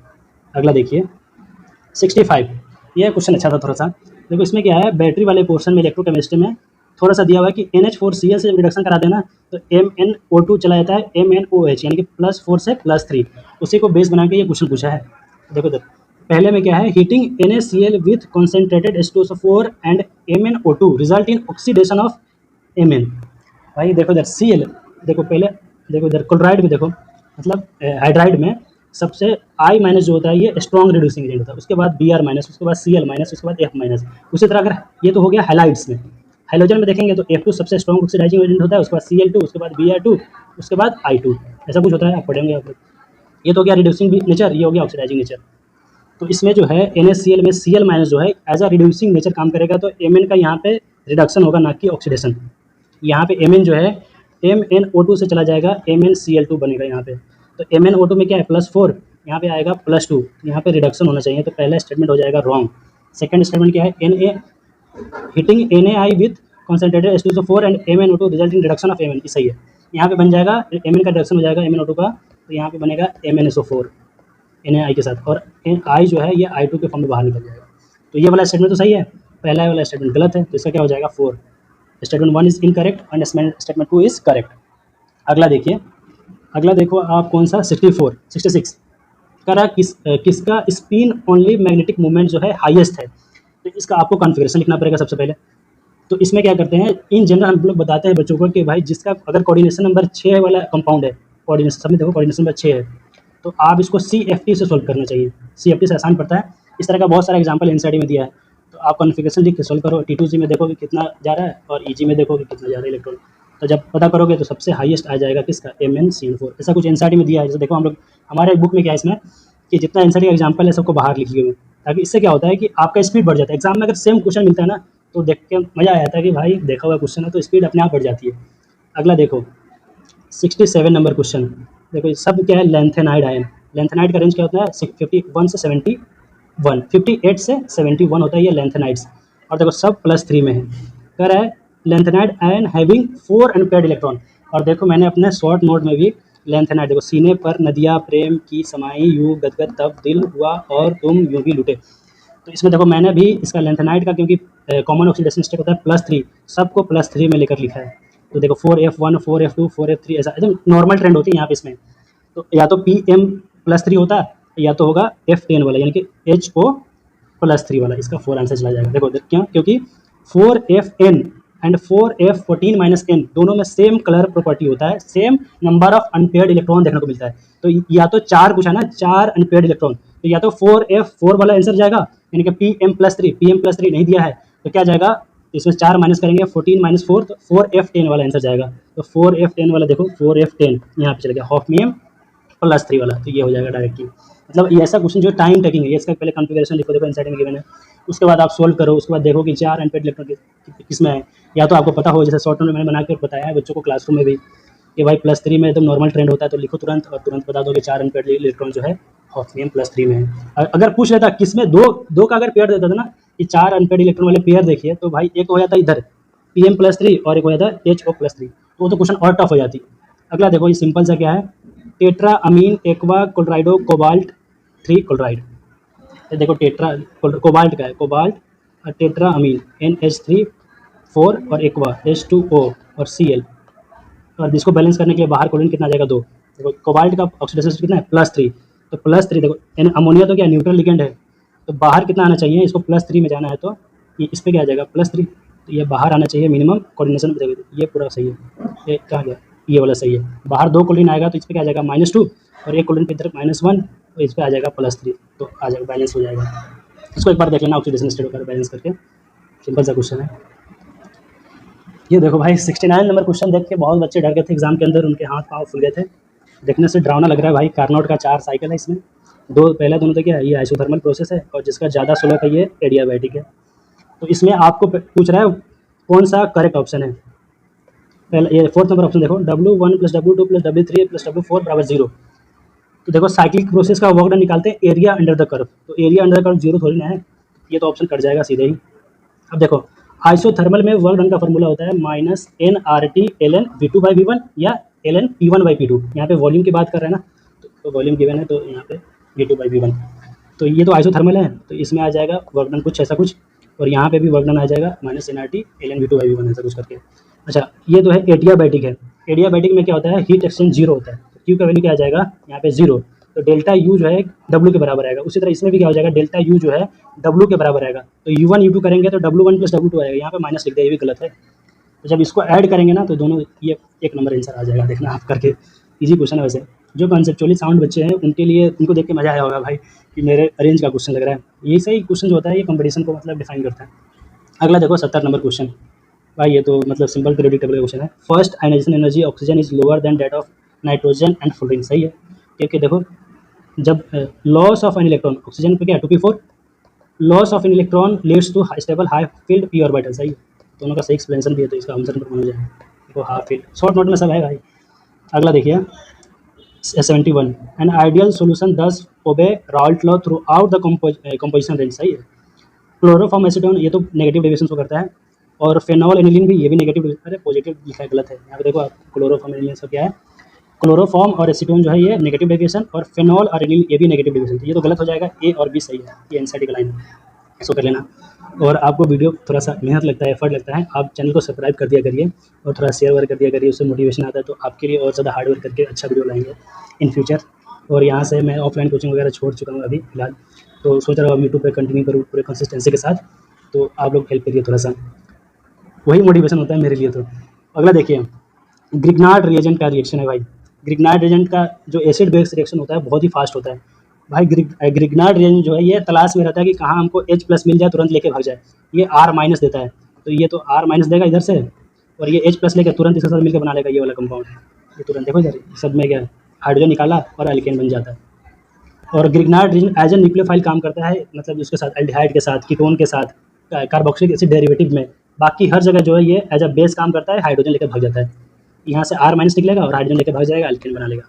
अगला देखिए 65, ये क्वेश्चन अच्छा था थोड़ा सा। देखो इसमें क्या है, बैटरी वाले पोर्शन में इलेक्ट्रोकेमिस्ट्री में थोड़ा सा दिया हुआ है कि NH4Cl से रिडक्शन करा देना तो MnO2 चला जाता है MnOH, यानी कि +4 से +3, उसी को बेस बना के ये क्वेश्चन पूछा है। देखो पहले में क्या है, heating NaCl with concentrated H2SO4 and MnO2 result in oxidation of Mn। भाई देखो इधर Cl, देखो पहले देखो इधर क्लोराइड में, देखो मतलब हाइड्राइड में सबसे I माइनस जो होता है ये स्ट्रॉन्ग रिड्यूसिंग एजेंट होता है, उसके बाद Br माइनस, उसके बाद Cl माइनस, उसके बाद F माइनस। उसी तरह अगर ये तो हो गया हैलाइड्स में, हाइड्रोजन में देखेंगे तो F2 सबसे स्ट्रॉन्ग ऑक्सीडाइजिंग एजेंट होता है, उसके बाद Cl2, उसके बाद Br2, उसके बाद I2, ऐसा कुछ होता है, आप पढ़ेंगे आप लोग। ये तो हो गया रिड्यूसिंग नेचर, ये हो गया ऑक्सीडाइजिंग नेचर। तो इसमें जो है NaCl में Cl माइनस जो है एज अ रिड्यूसिंग नेचर काम करेगा, तो Mn का यहाँ पे रिडक्शन होगा, ना कि ऑक्सीडेशन। यहाँ पे Mn जो है MnO2 से चला जाएगा, MnCl2 बनेगा यहाँ पे। तो MnO2 में क्या है +4, यहाँ पे आएगा +2, यहाँ पे रिडक्शन होना चाहिए, तो पहला स्टेटमेंट हो जाएगा रॉन्ग। सेकंड स्टेटमेंट क्या है, heating NaI with concentrated H2SO4 and MnO2 result in reduction of Mn, सही है। यहाँ पे बन जाएगा Mn का रिडक्शन हो जाएगा MnO2 का, तो यहाँ पे बनेगा MnSO4 NaI के साथ, और I जो है ये I2 के फॉर्म में बाहर निकल जाएगा। तो ये वाला स्टेटमेंट तो सही है, पहला वाला स्टेटमेंट गलत है, तो इसका क्या हो जाएगा 4। Statement 1 is incorrect and statement 2 is correct. अगला देखिए, अगला देखो आप कौन सा 66 करा किसका स्पिन ओनली मैग्नेटिक मूवमेंट जो है हाईएस्ट है, तो इसका आपको कॉन्फ़िगरेशन लिखना पड़ेगा सबसे पहले। तो इसमें क्या करते हैं, इन जनरल हम लोग बताते हैं बच्चों को कि भाई जिसका अगर कोऑर्डिनेशन नंबर 6 वाला कंपाउंड है, कोऑर्डिनेशन सब में देखो कोऑर्डिनेशन नंबर 6 है, तो आप इसको CFT से सोल्व करना चाहिए, CFT से आसान पड़ता है। इस तरह का बहुत सारा एग्जाम्पल एनसीईआरटी में दिया है, तो आप कॉन्फ़िगरेशन लिख के सोल्व करो। T2G में देखोगे कितना जा रहा है, और EG में देखोगे कितना जा रहा है इलेक्ट्रॉन, तो जब पता करोगे तो सबसे हाईएस्ट आ जाएगा किसका, MnCl4। ऐसा कुछ एनसीईआरटी में दिया है। जैसे देखो हम लोग हमारे बुक में क्या है इसमें कि जितना एनसीईआरटी का एग्जाम्पल है सबको बाहर लिखिए हुए, ताकि इससे क्या होता है कि आपका स्पीड बढ़ जाता है। एग्जाम में अगर सेम क्वेश्चन मिलता है ना, तो देख के मज़ा आ जाता है कि भाई देखा हुआ क्वेश्चन है, तो स्पीड अपने आप बढ़ जाती है। अगला देखो 67 नंबर क्वेश्चन, देखो सब क्या है, लेंथेनाइड आयन। लेंथेनाइड का रेंज क्या होता है, 51 से 71, 58 से 71 होता है ये लेंथेनाइड्स, और देखो सब +3 में है। कह रहा है lanthanide ion having 4 unpaired electron, और देखो मैंने अपने शॉर्ट नोट में भी लेंथेनाइड, देखो सीने पर नदियाँ प्रेम की समाई यूँ गदगद तब दिल हुआ और तुम यूँ भी लुटे, तो इसमें देखो मैंने भी इसका लेंथेनाइड का, क्योंकि कॉमन ऑक्सीडेशन स्टेट होता है +3, सबको +3 में लेकर लिखा है। तो देखो 4F1, 4F2, 4F3, ऐसा एकदम नॉर्मल ट्रेंड होती है यहाँ पे इसमें। तो या तो PM+3 होता है, या तो होगा F10 वाला, यानी कि HO+3 वाला, इसका 4 आंसर चला जाएगा। देखो क्यों, क्योंकि 4FN एंड 4F14-N दोनों में सेम कलर प्रॉपर्टी होता है, same number of unpaired electron देखने को मिलता है। तो या तो 4 पूछा ना, 4 अनपेयर्ड इलेक्ट्रॉन, तो या तो 4F4 वाला आंसर जाएगा, यानी कि PM+3 नहीं दिया है, तो क्या जाएगा, इसमें 4 माइनस करेंगे, 14 - 4, तो 4F10 वाला आंसर जाएगा। तो 4F10 वाला देखो, 4F10 यहाँ पे चला गया, हॉफनियम +3 वाला, तो ये हो जाएगा डायरेक्टली। मतलब ये ऐसा क्वेश्चन जो टाइम टेकिंग है, ये इसका पहले कॉन्फ़िगरेशन लिखो, देखो एनसीईआरटी में गिवन है, उसके बाद आप सोल्व करो, उसके बाद देखो कि 4 अनपेयर्ड इलेक्ट्रॉन किसमें है। या तो आपको पता हो, जैसे शॉर्ट नोट में मैंने बना के बताया है बच्चों को क्लासरूम में भी, कि भाई +3 में एकदम नॉर्मल ट्रेंड होता है, तो लिखो तुरंत, और तुरंत बता दो कि 4 अनपेयर्ड इलेक्ट्रॉन जो है हॉफनियम +3 में है। अगर पूछ लेता किसमें, दो का अगर पेयर देता था ना कि 4 अनपेयर्ड इलेक्ट्रॉन वाले पेयर देखिए, तो भाई एक हो जाता इधर PM+3 और एक हो जाता HO+3, तो वो तो क्वेश्चन और टफ हो जाती। अगला देखो, ये सिंपल सा क्या है, tetra amine aqua क्लोराइडो cobalt 3 chloride. देखो टेट्रा कोबाल्ट का है, कोबाल्ट टेट्रा अमीन NH3 4 और एक्वा H2O और Cl, और इसको बैलेंस करने के लिए बाहर क्लोरीन कितना जाएगा, 2। देखो कोबाल्ट का ऑक्सीडेशन कितना है, +3, तो +3 देखो, अमोनिया तो क्या न्यूट्रल लिगेंड है, तो बाहर कितना आना चाहिए, इसको +3 में जाना है, तो ये इस पर क्या आ जाएगा +3, तो ये बाहर आना चाहिए मिनिमम कोऑर्डिनेशन। देखो ये पूरा सही है, ये कहाँ गया, ये वाला सही है, बाहर 2 क्लोरीन आएगा तो इस पर क्या आ जाएगा -2, और एक क्लोरीन पे इधर -1, तो इस पर आ जाएगा +3, तो आ जाएगा, बैलेंस हो जाएगा। इसको एक बार देख लेना ऑक्सीडेशन स्टेट होकर बैलेंस करके, सिंपल सा क्वेश्चन है। ये देखो भाई 69 नंबर क्वेश्चन देख के बहुत बच्चे डर गए थे एग्जाम के अंदर, उनके हाथ पाँव फूल गए थे। देखने से डरावना लग रहा है भाई। कार्नोट का 4 साइकिल है इसमें। दो पहला दोनों तो क्या है, ये आइसोथर्मल प्रोसेस है, और जिसका ज़्यादा स्लो है ये एडियाबैटिक है। तो इसमें आपको पूछ रहा है कौन सा करेक्ट ऑप्शन है। पहला ये फोर्थ नंबर ऑप्शन देखो, W1 + W2 + W3 + W4 = 0। तो देखो साइक्लिक प्रोसेस का वर्क डन निकालते हैं एरिया अंडर द कर्व। तो एरिया अंडर द कर्व 0 थोड़ी ना है, ये तो ऑप्शन कट जाएगा सीधे ही। अब देखो आइसोथर्मल में वर्क डन का फॉर्मूला होता है -nRT ln V2/V1 या ln P1/P2। यहाँ पे वॉल्यूम की बात कर रहे हैं ना, तो वॉल्यूम गिवन है, तो यहाँ पे V2/V1। तो ये तो आइसोथर्मल है, तो इसमें आ जाएगा वर्क डन कुछ ऐसा कुछ, और यहाँ पे भी वर्क डन आ जाएगा -nRT ln V2/V1 ऐसा कुछ करके। अच्छा ये तो है एडियाबैटिक है। एडियाबैटिक में क्या होता है, हीट एक्सचेंज 0 होता है। तो क्यू का वैल्यू क्या आ जाएगा यहाँ पे 0, तो डेल्टा यू जो है डब्ल्यू के बराबर आएगा। उसी तरह इसमें भी क्या हो जाएगा, डेल्टा यू जो है डब्ल्यू के बराबर आएगा। तो U1 U2 करेंगे तो W1 + W2 आएगा, यहाँ पे माइनस लिख दिया, ये भी गलत है। तो जब इसको ऐड करेंगे ना तो दोनों ये 1 नंबर आंसर आ जाएगा। देखना आप करके, ईजी क्वेश्चन है वैसे। जो कॉन्सेप्चुअली साउंड बच्चे हैं उनके लिए, उनको देख के मजा आया होगा भाई कि मेरे रेंज का क्वेश्चन लग रहा है। ये सही क्वेश्चन जो होता है ये कंपटीशन को मतलब डिफाइन करता है। अगला देखो 70 नंबर क्वेश्चन। भाई ये तो मतलब सिंपल प्रेडिक्टेबल क्वेश्चन है। First ionization energy oxygen is lower than that of nitrogen and fluorine. सही है, क्योंकि देखो जब loss of an electron, oxygen पे क्या 2p4, loss of an electron leads to stable high field P orbital. सही है, दोनों का सही एक्सप्लेनेशन भी है, तो इसका आंसर पर माना जाए देखो हाफ फील्ड। शॉर्ट नोट में सब है भाई। अगला देखिए 71, an ideal solution does obey Raoult law throughout the composition range. सही है। क्लोरोफॉर्म एसीटोन ये तो नेगेटिव डेविएशन शो करता है, और फेनॉल एनिलीन भी, ये भी नेगेटिव, अरे पॉजिटिव लिखा है, गलत है। यहाँ पे देखो आप क्लोरोफॉर्म एनिलीन सब क्या है, क्लोरोफॉर्म और एसीटोन जो है ये नेगेटिव डेविएशन, और फेनॉल और एनिलीन ये भी नेगेटिव डेविएशन। तो ये तो गलत हो जाएगा, ए और बी सही है। ये एनसीईआरटी का लाइन है, इसको कर लेना। और आपको वीडियो थोड़ा सा मेहनत लगता है, एफर्ट लगता है, आप चैनल को सब्सक्राइब कर दिया करिए और थोड़ा शेयर वर्क कर दिया करिए, उससे मोटिवेशन आता है। तो आपके लिए और ज़्यादा हार्ड वर्क करके अच्छा वीडियो लाएंगे इन फ्यूचर। और यहाँ से मैं ऑफलाइन कोचिंग वगैरह छोड़ चुका हूँ अभी फिलहाल, तो सोच रहा हूँ यूट्यूब पे कंटिन्यू करूँ पूरे कंसिस्टेंसी के साथ। तो आप लोग हेल्प करिए थोड़ा सा, वही मोटिवेशन होता है मेरे लिए। तो अगला देखिए ग्रिग्नार्ड रिएजेंट का रिएक्शन है भाई। ग्रिग्नार्ड रिएजेंट का जो एसिड बेस रिएक्शन होता है बहुत ही फास्ट होता है भाई। ग्रिग्नार्ड रिएजेंट जो है ये तलाश में रहता है कि कहाँ हमको H+ मिल जाए, तुरंत लेके भाग जाए। ये R- देता है, तो ये तो R- देगा इधर से, और ये H+ लेकर तुरंत इसके साथ मिलकर बना लेगा ये वाला कंपाउंड। ये तुरंत देखो इधर सब में क्या है, हाइड्रोजन निकाला और एल्केन बन जाता है। और Grignard reagent as a nucleophile काम करता है, मतलब उसके साथ एल्डिहाइड के साथ, कीटोन के साथ, कार्बोक्सिलिक एसिड डेरिवेटिव में, बाकी हर जगह जो है ये एज अ बेस काम करता है, हाइड्रोजन लेकर भाग जाता है। यहाँ से R- निकलेगा और हाइड्रोजन लेकर भाग जाएगा, एल्केन बना लेगा,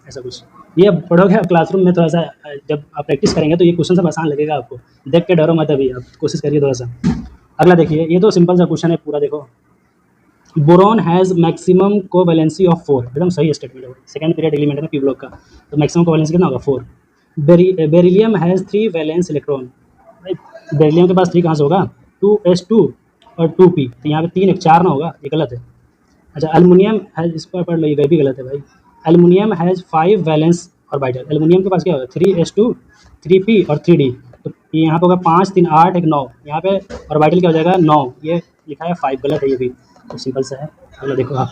ऐसा कुछ। ये पढ़ोगे आप क्लासरूम में थोड़ा सा, जब आप प्रैक्टिस करेंगे तो ये क्वेश्चन सब आसान लगेगा आपको। देख के डरो मत, अभी आप कोशिश करिए थोड़ा सा। अगला देखिए, ये तो सिंपल सा क्वेश्चन है पूरा, देखो boron has maximum covalency of 4। एकदम सही स्टेटमेंट है, सेकंड पीरियड एलिमेंट है ना पी ब्लॉक का, तो मैक्सिमम कोवैलेंसी कितना होगा 4। Beryllium has 3 valence electron. भाई बेरिलियम के पास 3 कहाँ से होगा, 2s2 और 2p, तो यहाँ पे 3 1 4 ना होगा, ये गलत है। अच्छा एल्युमिनियम हैज़, इस पर पढ़ लो, ये भी गलत है भाई। Aluminium has 5 valence orbital. Aluminium के पास क्या होगा 3s2 3p और 3d। तो ये यहाँ पे होगा 5 3 8 1 9, यहाँ पे ऑर्बिटल क्या हो जाएगा 9, ये लिखा है 5, गलत है ये भी। तो सिंपल सा है। अगला देखो आप।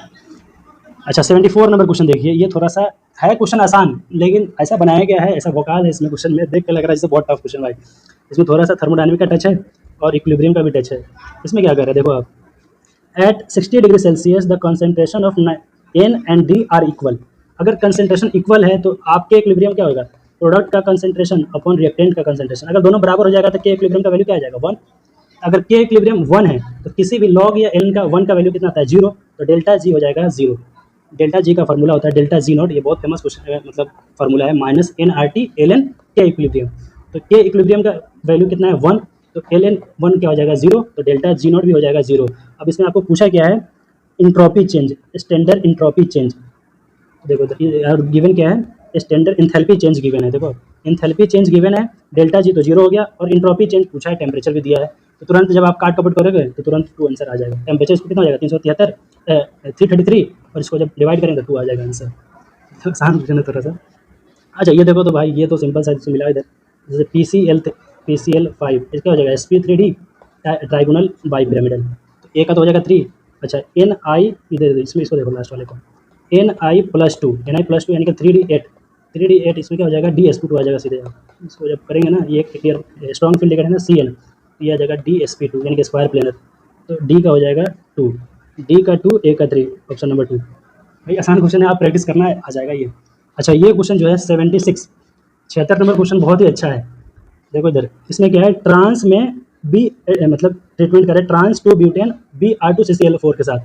अच्छा 74 नंबर क्वेश्चन देखिए, ये थोड़ा सा है क्वेश्चन आसान, लेकिन ऐसा बनाया गया है, ऐसा वोकाल है इसमें क्वेश्चन में, देख के लग रहा है जैसे बहुत टफ क्वेश्चन भाई। इसमें थोड़ा सा थर्मोडायनेमिक का टच है और इक्विलिब्रियम का भी टच है। इसमें क्या कर रहे हैं देखो आप, at 60 degree Celsius the concentration of N and D are equal. अगर कंसंट्रेशन इक्वल है तो आपके इक्विलिब्रियम क्या होगा, प्रोडक्ट का कंसंट्रेशन अपॉन रिएक्टेंट का कंसंट्रेशन। अगर दोनों बराबर हो जाएगा तो के इक्विलिब्रियम का वैल्यू क्या आ जाएगा 1। अगर के इक्विलिब्रियम 1 है तो किसी भी लॉग या एन का 1 का वैल्यू कितना आता है 0, तो डेल्टा जी हो जाएगा 0। डेल्टा जी का फॉर्मूला होता है डेल्टा जी नॉट, ये बहुत फेमस क्वेश्चन मतलब फार्मूला है, -nRT ln के इक्विलिब्रियम। तो के इक्विलिब्रियम का वैल्यू कितना है 1, तो ln 1 क्या हो जाएगा 0, तो डेल्टा जी नॉट भी हो जाएगा 0। अब इसमें आपको पूछा क्या है, entropy change, standard entropy change. देखो और गिवन क्या है, स्टैंडर्ड इंथैल्पी चेंज गिवन है। देखो इंथैल्पी चेंज गिवन है, डेल्टा जी तो 0 हो गया, और इंट्रोपी चेंज पूछा है, टेम्परेचर भी दिया है। तो तुरंत जब आप काट कपट करोगे तो तुरंत 2 आंसर आ जाएगा। टेम्परेचर इसको कितना हो जाएगा 373 333, और इसको जब डिवाइड करेंगे तो 2 आ जाएगा आंसर। तो आसान क्वेश्चन है थोड़ा सा। अच्छा ये देखो तो भाई ये तो सिंपल सा इससे मिला इधर, जैसे PCl5 इसका हो जाएगा sp3d ट्राइगोनल बाई पिरामिडल। तो ए का तो हो जाएगा 3। अच्छा Ni इधर इसमें, इसको देखो लास्ट वाले को, Ni+2 Ni+2 यानी कि 3d8 इसमें क्या हो जाएगा dsp2 आ जाएगा सीधे। आप इसको जब करेंगे ना, ये क्लियर स्ट्रॉन्ग फील्ड लेकर है ना Cl, ये आ जाएगा dsp2 यानी कि स्क्वायर प्लेनर, तो d का हो जाएगा 2। डी का 2, ए का 3, ऑप्शन नंबर 2। भाई आसान क्वेश्चन है, आप प्रैक्टिस करना है, आ जाएगा ये। अच्छा ये क्वेश्चन जो है 76 76 नंबर क्वेश्चन बहुत ही अच्छा है। देखो इधर इसमें क्या है, ट्रांस में बी मतलब ट्रीटमेंट करें ट्रांस 2 ब्यूटेन Br2CCl4 के साथ।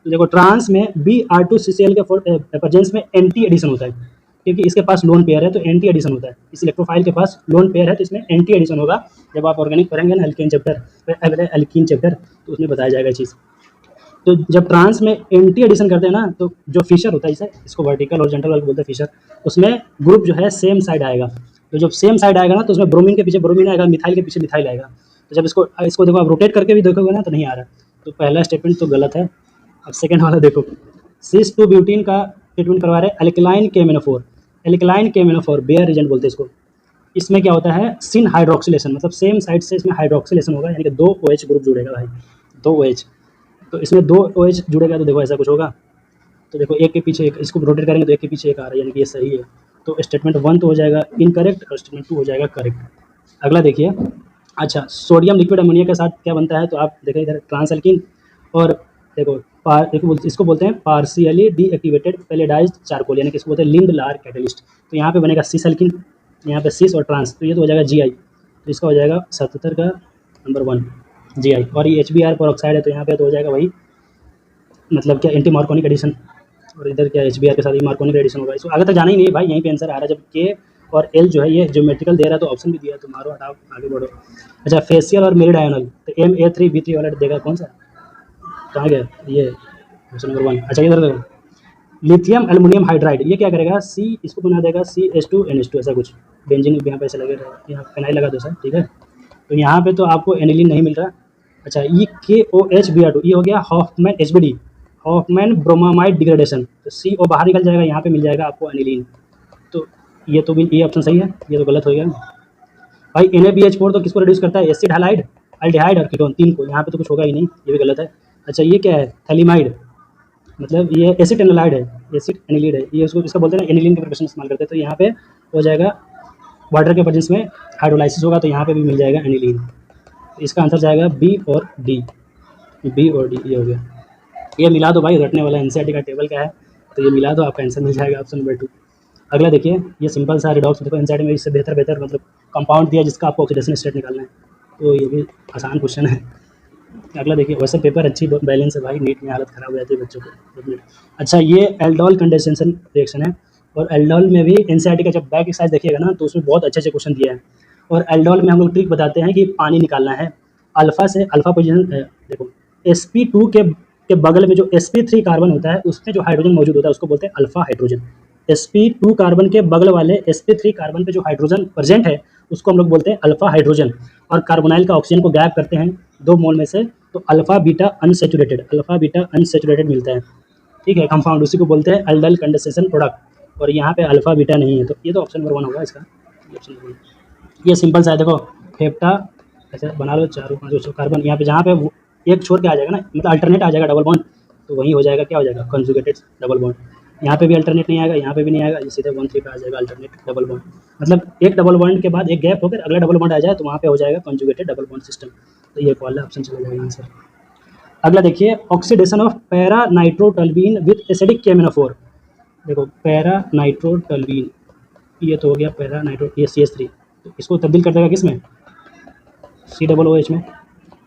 तो देखो ट्रांस में Br2CCl के प्रेजेंस में एंटी एडिशन होता है, क्योंकि इसके पास लोन पेयर है तो एंटी एडिशन होता है। इस इलेक्ट्रोफाइल के पास लोन पेयर है तो इसमें एंटी एडिशन होगा। जब आप ऑर्गेनिक पढ़ेंगे ना एल्केन चैप्टर, एल्कीन चैप्टर, तो उसमें बताया जाएगा चीज़। तो जब ट्रांस में एंटी एडिशन करते हैं ना, तो जो फिशर होता है इसे इसको वर्टिकल और जेंटल बोलते हैं फिशर, उसमें ग्रुप जो है सेम साइड आएगा। तो जब सेम साइड आएगा ना तो उसमें ब्रोमीन के पीछे ब्रोमीन आएगा, मिथाइल के पीछे मिथाइल आएगा। तो जब इसको इसको देखो आप रोटेट करके भी देखोगे ना तो नहीं आ रहा। तो पहला स्टेटमेंट तो गलत है। अब सेकेंड वाला देखो, सिस 2 ब्यूटीन का ट्रीटमेंट करवा रहे हैं alkaline KMnO4। Alkaline KMnO4 bear agent बोलते हैं इसको। इसमें क्या होता है, सिन हाइड्रोक्सिलेशन, मतलब सेम साइड से इसमें हाइड्रोक्सिलेशन होगा, यानी कि 2 OH ग्रुप जुड़ेगा भाई, 2 OH। तो इसमें 2 OH जुड़ेगा तो देखो ऐसा कुछ होगा। तो देखो एक के पीछे एक, इसको रोटेट करेंगे तो एक के पीछे एक आ रहा है, यानी कि ये सही है। तो स्टेटमेंट 1 तो हो जाएगा इनकरेक्ट और स्टेटमेंट 2 हो जाएगा करेक्ट। अगला देखिए, अच्छा सोडियम लिक्विड अमोनिया के साथ क्या बनता है, तो आप देखें इधर ट्रांसएल्किन और देखो इसको बोलते हैं पार्शियली डीएक्टिवेटेड पैलेडाइज्ड चारकोल, यानी कि इसको बोलते हैं लिंडलार कैटलिस्ट। तो यहाँ पे बनेगा सिस एल्किन, यहाँ पे सिस और ट्रांस, तो ये तो हो जाएगा GI। तो इसका हो जाएगा 77 का नंबर 1 GI। और ये HBr पर ऑक्साइड है तो यहाँ पे तो हो जाएगा वही, मतलब क्या एंटी मार्कोनिक एडिशन। और इधर क्या HBr के साथ ही मार्कोनिक एडिशन होगा। इसको आगे तक जाना ही नहीं है भाई, यहीं पे आंसर आ रहा है। जब K और L जो है ये ज्योमेट्रिकल दे रहा है तो ऑप्शन भी दिया है, तो मारो हटाओ आगे बढ़ो। अच्छा फेशियल और मेरिडायनल, तो Ma3B3 वाला देगा कौन सा, कहाँ गया ये, ऑप्शन नंबर 1। अच्छा इधर देखो, लिथियम एल्युमिनियम हाइड्राइड, ये क्या करेगा, C इसको बना देगा CH2NH2 ऐसा कुछ। बेंजीन यहाँ पे ऐसे लगेगा, यहाँ फिनाइल लगा दो सर, ठीक है। तो यहाँ पे तो आपको एनिलीन नहीं मिल रहा। अच्छा ये KOHBr2 ये हो गया Hoffmann HBD, Hoffmann bromamide degradation. तो CO बाहर निकल जाएगा, यहाँ पे मिल जाएगा आपको एनिलीन। तो ये तो भी ये ऑप्शन सही है, ये तो गलत हो गया भाई। NaBH4 तो किसको रिड्यूस करता है, एसिड हैलाइड, अल्डिहाइड और कीटोन, 3 को। यहाँ पे तो कुछ होगा ही नहीं, ये भी गलत है। अच्छा ये क्या है, थैलीमाइड, मतलब ये एसिड एनालाइड है, एसिड एनिलीड है, ये उसको इसका बोलते हैं ना एनिलीन के प्रिपरेशन इस्तेमाल करते हैं। तो यहाँ पे हो जाएगा वाटर के प्रेजेंस में हाइड्रोलाइसिस होगा, तो यहाँ पे भी मिल जाएगा एनिलीन। तो इसका आंसर जाएगा B और D, B और D ये हो गया। ये मिला दो भाई, रटने वाला NCERT का टेबल का है, तो ये मिला दो, आपका आंसर मिल जाएगा ऑप्शन नंबर 2। अगला देखिए, ये सिंपल सा रिडॉक्स, देखो NCERT में इससे बेहतर मतलब कंपाउंड दिया जिसका आपको ऑक्सीडेशन स्टेट निकालना है, तो ये भी आसान क्वेश्चन है। अगला देखिए, वैसे पेपर अच्छी बैलेंस है भाई, नीट में हालत ख़राब हो जाती है बच्चों को। अच्छा ये एल्डोल कंडेंसेशन रिएक्शन है, और एल्डोल में भी NCERT का जब बैक एक्सरसाइज देखिएगा ना तो उसमें बहुत अच्छे क्वेश्चन दिए हैं। और एल्डोल में हम लोग ट्रिक बताते हैं कि पानी निकालना है अल्फा से, अल्फा पोजीशन देखो sp2 के बगल में जो sp3 कार्बन होता है उसमें जो हाइड्रोजन मौजूद होता है उसको बोलते हैं अल्फा हाइड्रोजन। sp2 कार्बन के बगल वाले sp3 कार्बन पे जो हाइड्रोजन प्रेजेंट है उसको हम लोग बोलते हैं अल्फा हाइड्रोजन। और कार्बोनाइल का ऑक्सीजन को गैप करते हैं 2 मोल में से, तो अल्फा बीटा अनसेचुरेटेड मिलता है, ठीक है, कंपाउंड, उसी को बोलते हैं एल्डोल कंडेंसेशन प्रोडक्ट। और यहाँ पे अल्फा बीटा नहीं है, तो ये तो ऑप्शन नंबर 1 होगा इसका, ये ऑप्शन नंबर 1। ये सिंपल सा है, देखो फेप्टा ऐसे बना लो, 4 कार्बन, यहाँ पे जहाँ पे एक छोड़ के आ जाएगा ना, मतलब अल्टरनेट आ जाएगा डबल बॉन्ड, तो वही हो जाएगा, क्या हो जाएगा, कंजुगेटेड डबल बॉन्ड। यहाँ पे भी अल्टरनेट नहीं आएगा, यहाँ पे भी नहीं आएगा, सीधे 1 3 पे आ जाएगा अल्टरनेट डबल बॉन्ड। मतलब एक डबल बॉन्ड के बाद एक गैप होकर अगला डबल बॉन्ड आ जाए तो वहाँ पे हो जाएगा कंजुगेटेड डबल बॉन्ड सिस्टम। तो ये वाला ऑप्शन चला जाएगा आंसर। अगला देखिए, oxidation of para nitrotoluene with acidic KMnO4। देखो पैरा नाइट्रोटल्बीन, ये तो हो गया पैरा नाइट्रो, ये CH3, तो इसको तब्दील कर देगा किस में, COOH में,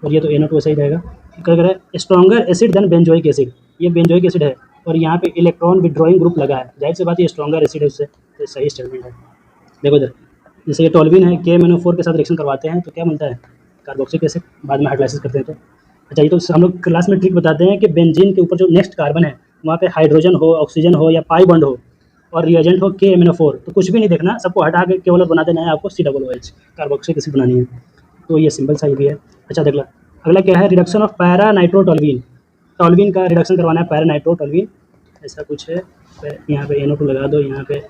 और ये तो NO2 ऐसा ही रहेगा। क्या कह रहा है, stronger acid than benzoic acid, ये बेंजोइक एसिड है और यहाँ पे इलेक्ट्रॉन विड्रॉइंग ग्रुप लगा है, जाहिर सी बात ये स्ट्रॉन्गर एसिड है उससे, तो सही स्टेटमेंट है। देखो इधर, जैसे ये टोल्विन है, KMnO4 के साथ रिएक्शन करवाते हैं तो क्या मिलता है, कार्बोक्सिलिक एसिड, बाद में हाइड्रोलाइसिस करते हैं तो। अच्छा ये तो हम लोग क्लास में ट्रिक बताते हैं कि बेंजीन के ऊपर जो नेक्स्ट कार्बन है वहाँ पे हाइड्रोजन हो, ऑक्सीजन हो या पाई बॉन्ड हो और रिएजेंट हो KMnO4, तो कुछ भी नहीं देखना, सबको हटा के केवल बना देना है आपको COOH, कार्बोक्सिलिक एसिड बनानी है। तो ये सिंपल सा ही भी है। अच्छा अगला क्या है, रिडक्शन ऑफ पैरा नाइट्रोटोल्विन, टोल्विन का रिडक्शन करवाना है पैरा नाइट्रोटोल्विन, ऐसा कुछ है। यहाँ पे NO2 लगा दो, यहाँ पे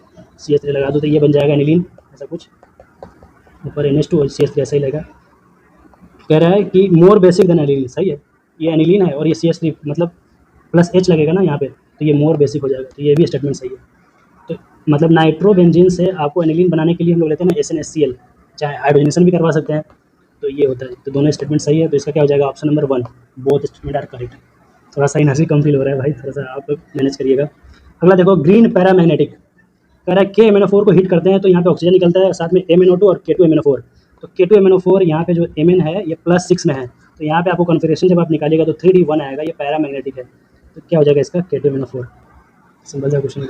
CH3 लगा दो, तो ये बन जाएगा एनिलीन, ऐसा कुछ, ऊपर NH2 और CH3 ऐसा ही लगेगा। कह रहा है कि मोर बेसिक देन एनिलीन, सही है, ये एनिलीन है और ये CH3 मतलब प्लस H लगेगा ना यहाँ पे, तो ये मोर बेसिक हो जाएगा, तो ये भी स्टेटमेंट सही है। तो मतलब नाइट्रोबेंजीन से आपको एनिलीन बनाने के लिए हम लोग लेते हैं ना SnHCl, चाहे हाइड्रोजनेशन भी करवा सकते हैं, तो ये होता है। तो दोनों स्टेटमेंट सही है, तो इसका क्या हो जाएगा option number 1, both statement are correct. थोड़ा सा एनर्जी कम फील हो रहा है भाई, थोड़ा सा आप लोग मैनेज करिएगा। अगला देखो ग्रीन पैरामैग्नेटिक, कह रहा है KMnO4 को हीट करते हैं तो यहाँ पे ऑक्सीजन निकलता है, साथ में MnO2 और K2MnO4। तो K2MnO4 यहाँ पे जो Mn है ये +6 में है, तो यहाँ पे आपको कॉन्फ़िगरेशन जब आप निकालिएगा तो 3D1 आएगा, ये पैरामैग्नेटिक है, तो क्या हो जाएगा इसका K2MnO4। सिंपल सा क्वेश्चन है।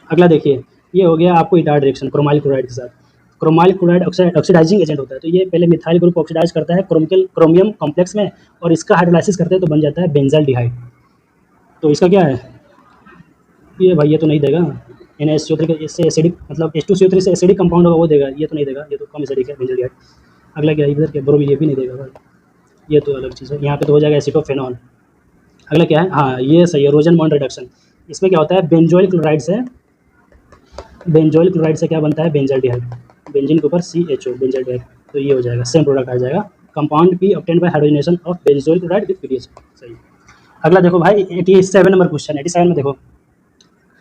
अगला देखिए, ये हो गया आपको इटार रिएक्शन क्रोमाइल क्लोराइड के साथ। क्रोमाइल क्लोराइड ऑक्सीडाइजिंग एजेंट होता है, तो ये पहले मिथाइल ग्रुप ऑक्सीडाइज करता है क्रोमियम कॉम्प्लेक्स में, और इसका हाइड्रोलाइसिस करते हैं तो बन जाता है बेंजाल्डिहाइड। तो इसका क्या है, ये भाई ये तो नहीं देगा, NaHCO3 इससे एसिडिक, मतलब H2CO3 से एसिडिक कंपाउंड होगा वो देगा, ये तो नहीं देगा, ये तो कम एसिडिक है बेंजाल्डिहाइड। अगला क्या है इधर के ब्रोमीन, ये भी नहीं देगा भाई, ये तो अलग चीज़ है, यहाँ पे तो हो जाएगा एसिटोफेनॉल। अगला क्या है, हाँ ये सही है, रोजन बॉन्ड रिडक्शन। इसमें क्या होता है, बेंजोइल क्लोराइड से क्या बनता है, बेंजाल्डिहाइड, बेंजीन के ऊपर CHO बेंजाल्डिहाइड, तो ये हो जाएगा सेम प्रोडक्ट आ जाएगा, compound P obtained by hydrogenation of benzoyl chloride with PDH। सही। अगला देखो भाई 87 नंबर क्वेश्चन, 87 में देखो,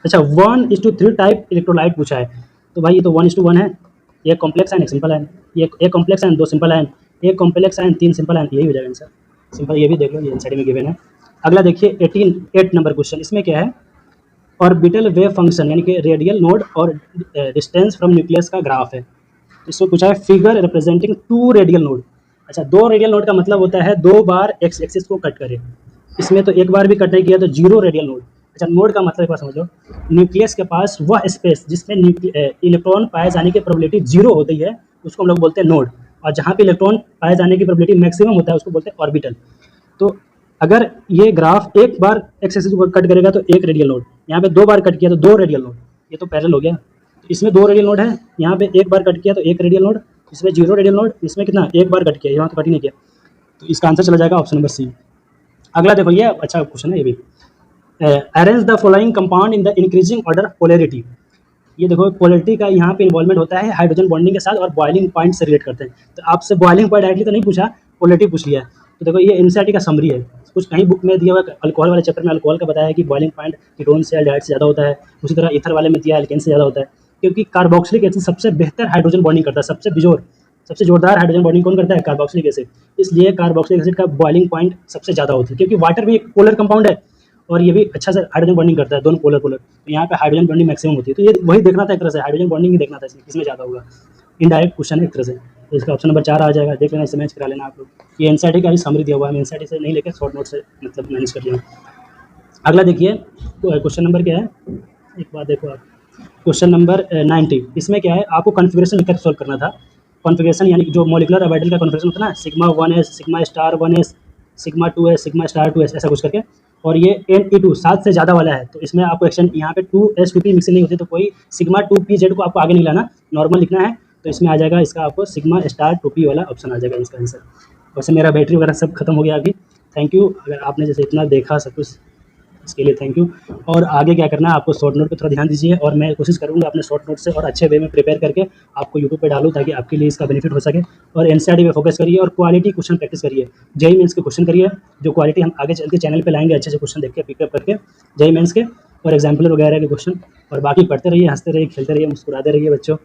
अच्छा 1:3 टाइप इलेक्ट्रोलाइट पूछा है, तो भाई ये तो 1:1 है, एक कॉम्प्लेक्स आयन एक सिंपल आयन, ये एक कॉम्प्लेक्स आयन 2 सिंपल आयन, एक कॉम्प्लेक्स आयन 3 सिंपल आयन, यही हो जाएगा आंसर। सिंपल, ये भी देख लो, ये एनसीईआरटी में गिवन है। अगला देखिए 8 नंबर क्वेश्चन, इसमें क्या है, ऑर्बिटल वेव फंक्शन यानी कि रेडियल नोड और डिस्टेंस फ्रॉम न्यूक्लियस का ग्राफ है। इसमें पूछा है फिगर रिप्रेजेंटिंग 2 रेडियल नोड। अच्छा 2 रेडियल नोड का मतलब होता है 2 बार एक्स एक्सिस को कट करे, इसमें तो एक बार भी कट नहीं किया तो 0 रेडियल नोड। अच्छा नोड का मतलब एक बार समझो, न्यूक्लियस के पास वह स्पेस जिसमें इलेक्ट्रॉन पाए जाने की प्रोबेबिलिटी 0 होती है उसको हम लोग बोलते हैं नोड, और जहाँ पे इलेक्ट्रॉन पाए जाने की प्रोबेबिलिटी मैक्सिमम होता है उसको बोलते हैं ऑर्बिटल। तो अगर ये ग्राफ एक बार एक्स एक्सिस को कट करेगा तो 1 रेडियल नोड, यहाँ पे 2 बार कट किया तो 2 रेडियल नोड, ये तो पैरेलल हो गया। तो इसमें 2 रेडियल नोड है, यहाँ पे एक बार कट किया तो 1 रेडियल नोड, इसमें 0 रेडियल नोड, इसमें कितना एक बार कट किया, यहाँ तो कट ही नहीं किया, तो इसका आंसर चला जाएगा ऑप्शन नंबर C। अगला देखो, ये अच्छा क्वेश्चन है ये भी, arrange the following compound in the increasing order polarity. ये देखो पोलैरिटी का यहाँ पे इन्वॉल्वमेंट होता है हाइड्रोजन बॉन्डिंग के साथ और बॉइलिंग पॉइंट से रिलेट करते हैं। तो आपसे बॉइलिंग पॉइंट डायरेक्टली तो नहीं पूछा, पोलैरिटी पूछ लिया है। तो देखो ये एनसीईआरटी का समरी है, कुछ कहीं बुक में दिया हुआ अल्कोहल वाले चैप्टर में अल्कोहल का बताया है कि बॉइलिंग पॉइंट कीटोन से एल्डिहाइड से ज़्यादा होता है, उसी तरह ईथर वाले में दिया है एल्केन से ज़्यादा होता है, क्योंकि कार्बोक्सिलिक एसिड सबसे बेहतर हाइड्रोजन बॉन्डिंग करता है, सबसे जोरदार हाइड्रोजन बॉन्डिंग कौन करता है, कार्बोक्सिलिक एसिड। इसलिए कार्बोक्सिलिक एसिड का बॉइलिंग पॉइंट सबसे ज़्यादा होता है, क्योंकि वाटर भी एक पोलर कंपाउंड है और ये भी अच्छा से हाइड्रोजन बॉन्डिंग करता है, दोनों पोलर। तो यहाँ पे हाइड्रोजन बॉन्डिंग मैक्सिमम होती है, तो ये वही देखना था एक तरह से, हाइड्रोजन बॉन्डिंग ही देखना था इसमें किसमें ज़्यादा होगा। इनडायरेक्ट क्वेश्चन है एक तरह से, तो इसका ऑप्शन नंबर 4 आ जाएगा, देख लेना, इसे मैच करा लेना आप लोग। ये एनसीईआरटी का ही समरी दिया हुआ है, एनसीईआरटी से नहीं लेकर शॉर्ट नोट से मतलब मैनेज कर लिया। अगला देखिए क्वेश्चन नंबर क्या है, एक बार देखो आप, क्वेश्चन नंबर 90, इसमें क्या है, आपको कॉन्फ़िगरेशन लिखकर सॉल्व करना था। कॉन्फ़िगरेशन यानी कि जो मॉलिक्यूलर ऑर्बिटल का कॉन्फ़िगरेशन होता है ना, sigma 1s, sigma star 1s, sigma 2s, sigma star 2s, ऐसा कुछ करके, और ये Ne2 7 से ज़्यादा वाला है, तो इसमें आपको एक्शन यहाँ पे 2s 2p मिक्सिंग नहीं होती, तो कोई सिग्मा 2pz को आपको आगे नहीं लाना, नॉर्मल लिखना है। तो इसमें आ जाएगा इसका आपको सिग्मा स्टार 2p वाला ऑप्शन आ जाएगा इसका आंसर। वैसे मेरा बैटरी वगैरह सब खत्म हो गया अभी। थैंक यू, अगर आपने जैसे इतना देखा सब कुछ, इसके लिए थैंक यू। और आगे क्या करना है, आपको शॉर्ट नोट पे थोड़ा ध्यान दीजिए, और मैं कोशिश करूँगा अपने शॉर्ट नोट से और अच्छे वे में प्रिपेयर करके आपको यूट्यूब पे डालूँ, ताकि आपके लिए इसका बेनिफिट हो सके। और एनसीईआरटी पे फोकस करिए और क्वालिटी क्वेश्चन प्रैक्टिस करिए, जेईई मेंस के क्वेश्चन करिए, जो क्वालिटी हम आगे चल के चैनल पे लाएंगे, अच्छे से क्वेश्चन देख के पिकअप करके जेईई मेंस के और एग्जाम्पलर वगैरह के क्वेश्चन। और बाकी पढ़ते रहिए, हंसते रहिए, खेलते रहिए, मुस्कुराते रहिए बच्चों।